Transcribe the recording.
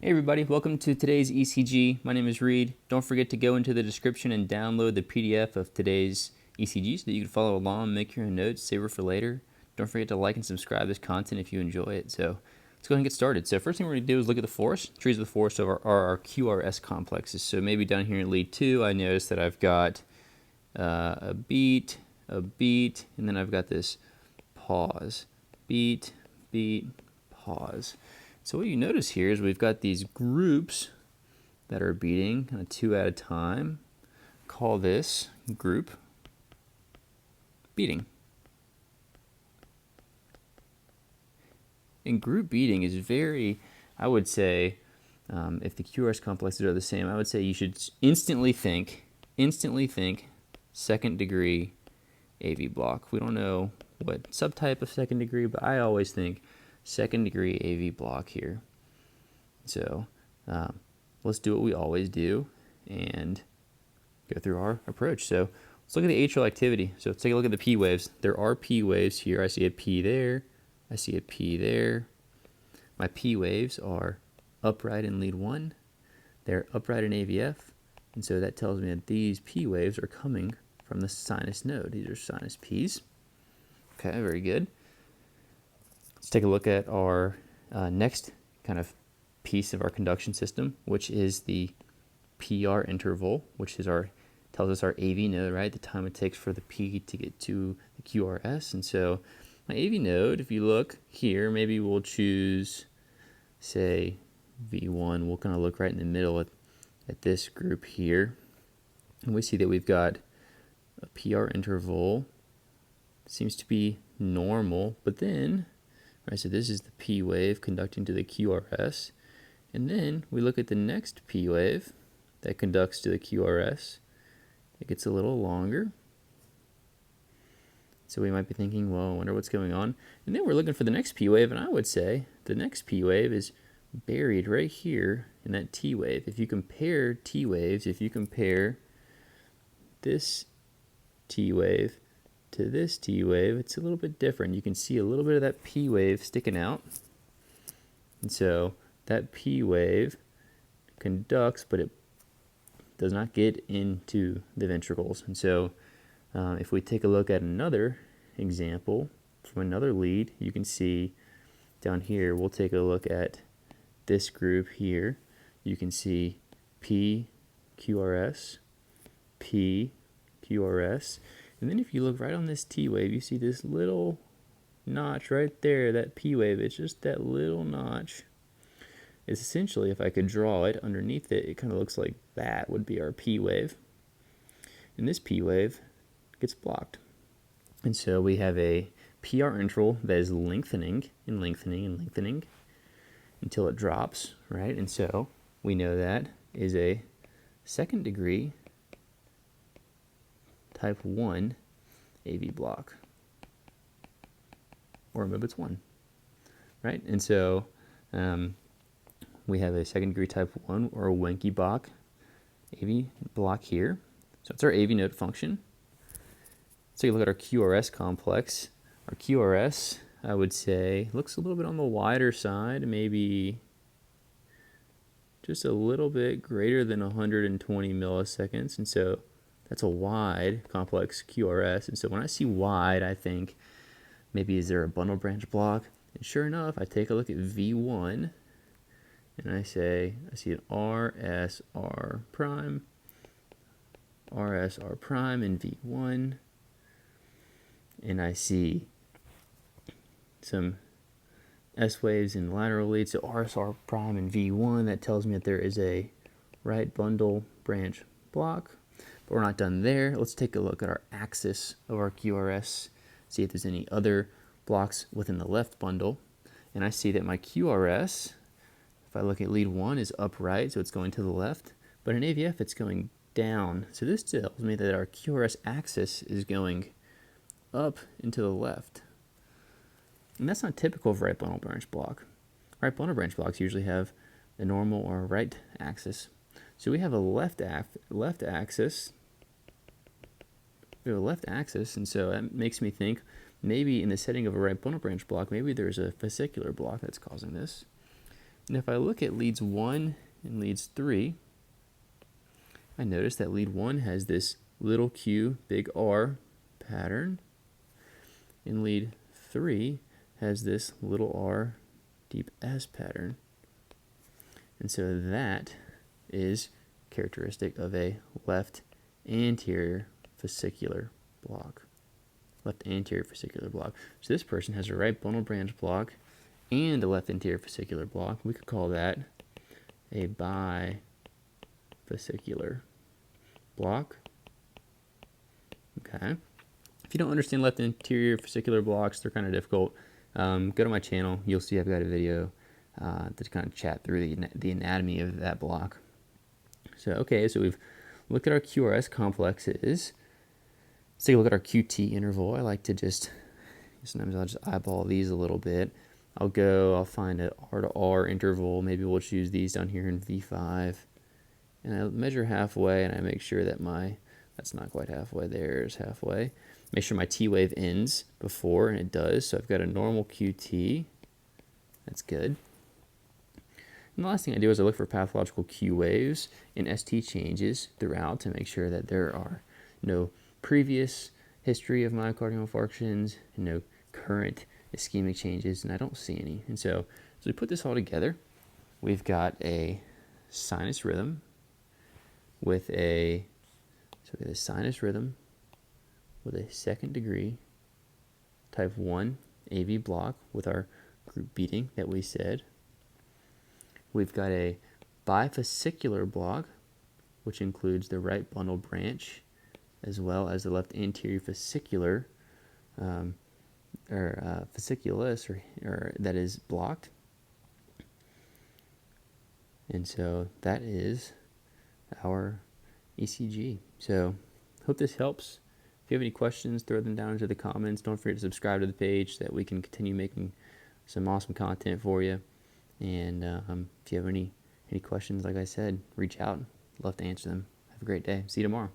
Hey everybody, welcome to today's ECG. My name is Reid. Don't forget to go into the description and download the PDF of today's ECG so that you can follow along, make your own notes, save it for later. Don't forget to like and subscribe this content if you enjoy it. So let's go ahead and get started. So first thing we're going to do is look at the forest. Trees of the forest are our QRS complexes. So maybe down here in lead 2, I notice that I've got a beat, and then I've got this pause. Beat, pause. So what you notice here is we've got these groups that are beating kind of 2 at a time. Call this group beating. And group beating is very, I would say, if the QRS complexes are the same, I would say you should instantly think second degree AV block. We don't know what subtype of second degree, but I always think second degree AV block here. So let's do what we always do and go through our approach. So let's look at the atrial activity. So let's take a look at the P waves. There are P waves here. I see a P there. I see a P there. My P waves are upright in lead 1. They're upright in AVF. And so that tells me that these P waves are coming from the sinus node. These are sinus Ps. Okay, very good. Let's take a look at our next kind of piece of our conduction system, which is the PR interval, which is tells us our AV node, right? The time it takes for the P to get to the QRS. And so my AV node, if you look here, maybe we'll choose, say, V1. We'll kind of look right in the middle at this group here. And we see that we've got a PR interval. Seems to be normal, but then, right, so this is the P wave conducting to the QRS. And then we look at the next P wave that conducts to the QRS. It gets a little longer. So we might be thinking, well, I wonder what's going on. And then we're looking for the next P wave, and I would say the next P wave is buried right here in that T wave. If you compare T waves, if you compare this T wave to this T wave, it's a little bit different. You can see a little bit of that P wave sticking out. And so that P wave conducts, but it does not get into the ventricles. And so if we take a look at another example from another lead, you can see down here, we'll take a look at this group here. You can see P, QRS, P, QRS. And then if you look right on this T wave, you see this little notch right there, that P wave. It's just that little notch. It's essentially, if I could draw it underneath it, it kind of looks like that would be our P wave. And this P wave gets blocked. And so we have a PR interval that is lengthening and lengthening and lengthening until it drops, right? And so we know that is a second degree type 1 AV block, or maybe it's 1, right? And so we have a second degree type 1 or a Wenckebach AV block here. So it's our AV node function. Let's take a look at our QRS complex. Our QRS, I would say, looks a little bit on the wider side, maybe just a little bit greater than 120 milliseconds. And so that's a wide complex QRS. And so when I see wide, I think maybe is there a bundle branch block? And sure enough, I take a look at V1 and I see an RSR prime, in V1. And I see some S waves in lateral lead. So RSR prime in V1, that tells me that there is a right bundle branch block. But we're not done there. Let's take a look at our axis of our QRS, see if there's any other blocks within the left bundle. And I see that my QRS, if I look at lead 1, is upright, so it's going to the left. But in AVF, it's going down. So this tells me that our QRS axis is going up and to the left. And that's not typical of right bundle branch block. Right bundle branch blocks usually have a normal or right axis. So we have a left axis. We have a left axis, and so that makes me think maybe in the setting of a right bundle branch block, maybe there's a fascicular block that's causing this. And if I look at leads 1 and leads 3, I notice that lead 1 has this little q, big R pattern, and lead 3 has this little r, deep S pattern. And so that is characteristic of a left anterior fascicular block. Left anterior fascicular block. So this person has a right bundle branch block and a left anterior fascicular block. We could call that a bifascicular block. Okay. If you don't understand left anterior fascicular blocks, they're kind of difficult. Go to my channel. You'll see I've got a video to kind of chat through the anatomy of that block. So, okay, so we've looked at our QRS complexes. Let's take a look at our QT interval. I like to sometimes I'll just eyeball these a little bit. I'll find an R to R interval. Maybe we'll choose these down here in V5. And I measure halfway, and I make sure that that's not quite halfway, there's halfway. Make sure my T wave ends before, and it does. So I've got a normal QT. That's good. And the last thing I do is I look for pathological Q waves and ST changes throughout to make sure that there are no previous history of myocardial infarctions and no current ischemic changes, and I don't see any. And so as we put this all together, we've got a sinus rhythm with a sinus rhythm with a second degree type 1 AV block with our group beating that we said. We've got a bifascicular block, which includes the right bundle branch as well as the left anterior fascicular fasciculus or that is blocked. And so that is our ECG. So hope this helps. If you have any questions, throw them down into the comments. Don't forget to subscribe to the page so that we can continue making some awesome content for you. And if you have any questions, like I said, reach out. Love to answer them. Have a great day. See you tomorrow.